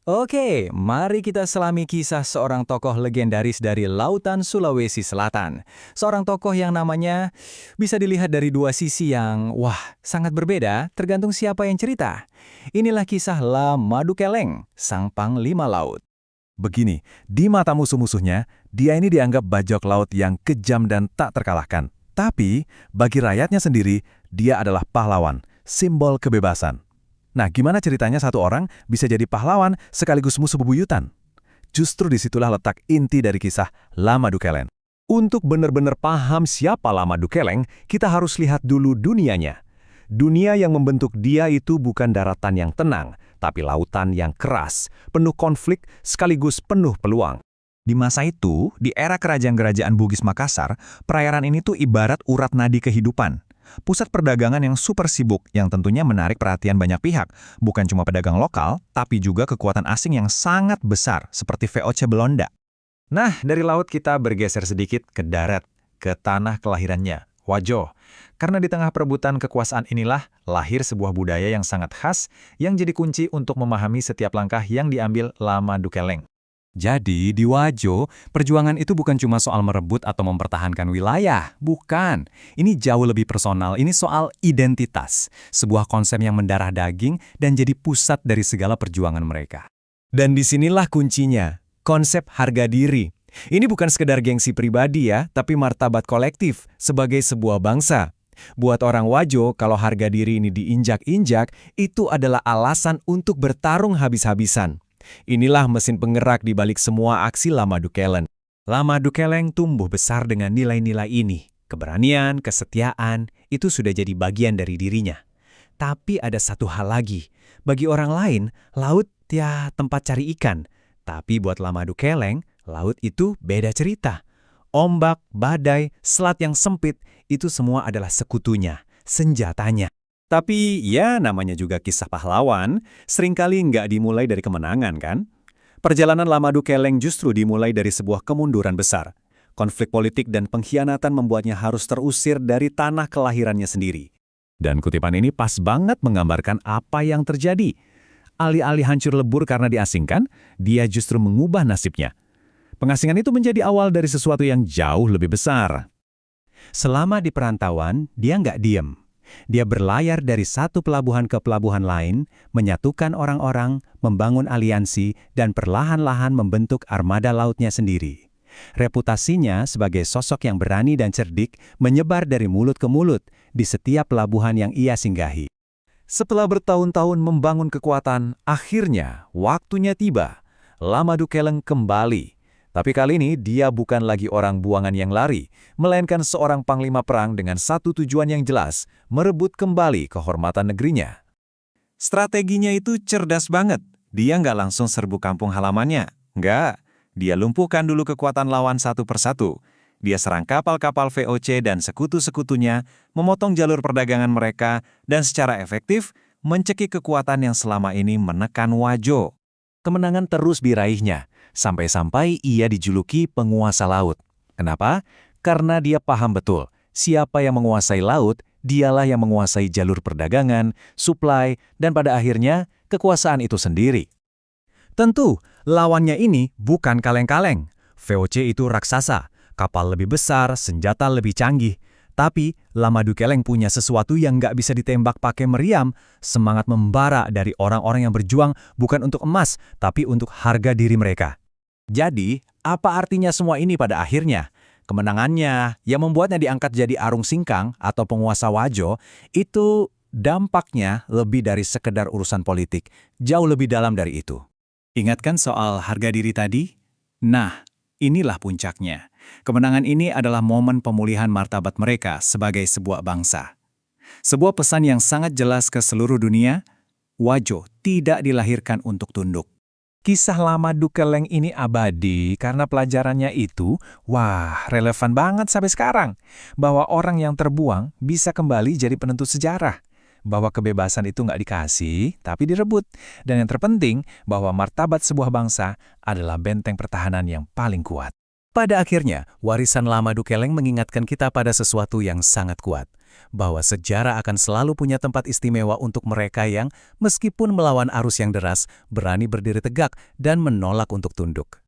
Oke, mari kita selami kisah seorang tokoh legendaris dari lautan Sulawesi Selatan. Seorang tokoh yang namanya bisa dilihat dari dua sisi yang, sangat berbeda tergantung siapa yang cerita. Inilah kisah Lamadukeleng, sang panglima laut. Begini, di mata musuh-musuhnya, dia ini dianggap bajak laut yang kejam dan tak terkalahkan. Tapi, bagi rakyatnya sendiri, dia adalah pahlawan, simbol kebebasan. Nah, gimana ceritanya satu orang bisa jadi pahlawan sekaligus musuh bebuyutan? Justru disitulah letak inti dari kisah Lamadukeleng. Untuk benar-benar paham siapa Lamadukeleng, kita harus lihat dulu dunianya. Dunia yang membentuk dia itu bukan daratan yang tenang, tapi lautan yang keras, penuh konflik sekaligus penuh peluang. Di masa itu, di era kerajaan-kerajaan Bugis Makassar, perairan ini tuh ibarat urat nadi kehidupan. Pusat perdagangan yang super sibuk yang tentunya menarik perhatian banyak pihak, bukan cuma pedagang lokal, tapi juga kekuatan asing yang sangat besar seperti VOC Belanda. Nah, dari laut kita bergeser sedikit ke darat, ke tanah kelahirannya, Wajo. Karena di tengah perebutan kekuasaan inilah lahir sebuah budaya yang sangat khas yang jadi kunci untuk memahami setiap langkah yang diambil Lamadukeleng. Jadi, di Wajo, perjuangan itu bukan cuma soal merebut atau mempertahankan wilayah. Bukan. Ini jauh lebih personal. Ini soal identitas. Sebuah konsep yang mendarah daging dan jadi pusat dari segala perjuangan mereka. Dan disinilah kuncinya, konsep harga diri. Ini bukan sekedar gengsi pribadi ya, tapi martabat kolektif sebagai sebuah bangsa. Buat orang Wajo, kalau harga diri ini diinjak-injak, itu adalah alasan untuk bertarung habis-habisan. Inilah mesin penggerak di balik semua aksi Lamadukeleng. Lamadukeleng tumbuh besar dengan nilai-nilai ini. Keberanian, kesetiaan, itu sudah jadi bagian dari dirinya. Tapi ada satu hal lagi. Bagi orang lain, laut ya tempat cari ikan. Tapi buat Lamadukeleng, laut itu beda cerita. Ombak, badai, selat yang sempit, itu semua adalah sekutunya, senjatanya. Tapi ya namanya juga kisah pahlawan, seringkali nggak dimulai dari kemenangan kan? Perjalanan Lamadukeleng justru dimulai dari sebuah kemunduran besar. Konflik politik dan pengkhianatan membuatnya harus terusir dari tanah kelahirannya sendiri. Dan kutipan ini pas banget menggambarkan apa yang terjadi. Alih-alih hancur lebur karena diasingkan, dia justru mengubah nasibnya. Pengasingan itu menjadi awal dari sesuatu yang jauh lebih besar. Selama di perantauan, dia nggak diem. Dia berlayar dari satu pelabuhan ke pelabuhan lain, menyatukan orang-orang, membangun aliansi, dan perlahan-lahan membentuk armada lautnya sendiri. Reputasinya sebagai sosok yang berani dan cerdik menyebar dari mulut ke mulut di setiap pelabuhan yang ia singgahi. Setelah bertahun-tahun membangun kekuatan, akhirnya waktunya tiba. Lamadukeleng kembali. Tapi kali ini dia bukan lagi orang buangan yang lari, melainkan seorang panglima perang dengan satu tujuan yang jelas, merebut kembali kehormatan negerinya. Strateginya itu cerdas banget. Dia nggak langsung serbu kampung halamannya. Nggak. Dia lumpuhkan dulu kekuatan lawan satu persatu. Dia serang kapal-kapal VOC dan sekutu-sekutunya, memotong jalur perdagangan mereka, dan secara efektif mencekik kekuatan yang selama ini menekan Wajo. Kemenangan terus diraihnya, sampai-sampai ia dijuluki penguasa laut. Kenapa? Karena dia paham betul, siapa yang menguasai laut, dialah yang menguasai jalur perdagangan, suplai, dan pada akhirnya kekuasaan itu sendiri. Tentu, lawannya ini bukan kaleng-kaleng. VOC itu raksasa, kapal lebih besar, senjata lebih canggih. Tapi, Lamadukeleng punya sesuatu yang nggak bisa ditembak pakai meriam, semangat membara dari orang-orang yang berjuang bukan untuk emas, tapi untuk harga diri mereka. Jadi, apa artinya semua ini pada akhirnya? Kemenangannya, yang membuatnya diangkat jadi Arung Singkang atau penguasa Wajo, itu dampaknya lebih dari sekedar urusan politik, jauh lebih dalam dari itu. Ingatkan soal harga diri tadi? Nah, inilah puncaknya. Kemenangan ini adalah momen pemulihan martabat mereka sebagai sebuah bangsa. Sebuah pesan yang sangat jelas ke seluruh dunia, Wajo tidak dilahirkan untuk tunduk. Kisah Lamadukeleng ini abadi karena pelajarannya itu, relevan banget sampai sekarang. Bahwa orang yang terbuang bisa kembali jadi penentu sejarah. Bahwa kebebasan itu nggak dikasih, tapi direbut. Dan yang terpenting, bahwa martabat sebuah bangsa adalah benteng pertahanan yang paling kuat. Pada akhirnya, warisan Lamadukeleng mengingatkan kita pada sesuatu yang sangat kuat. bahwa sejarah akan selalu punya tempat istimewa untuk mereka yang, meskipun melawan arus yang deras, berani berdiri tegak dan menolak untuk tunduk.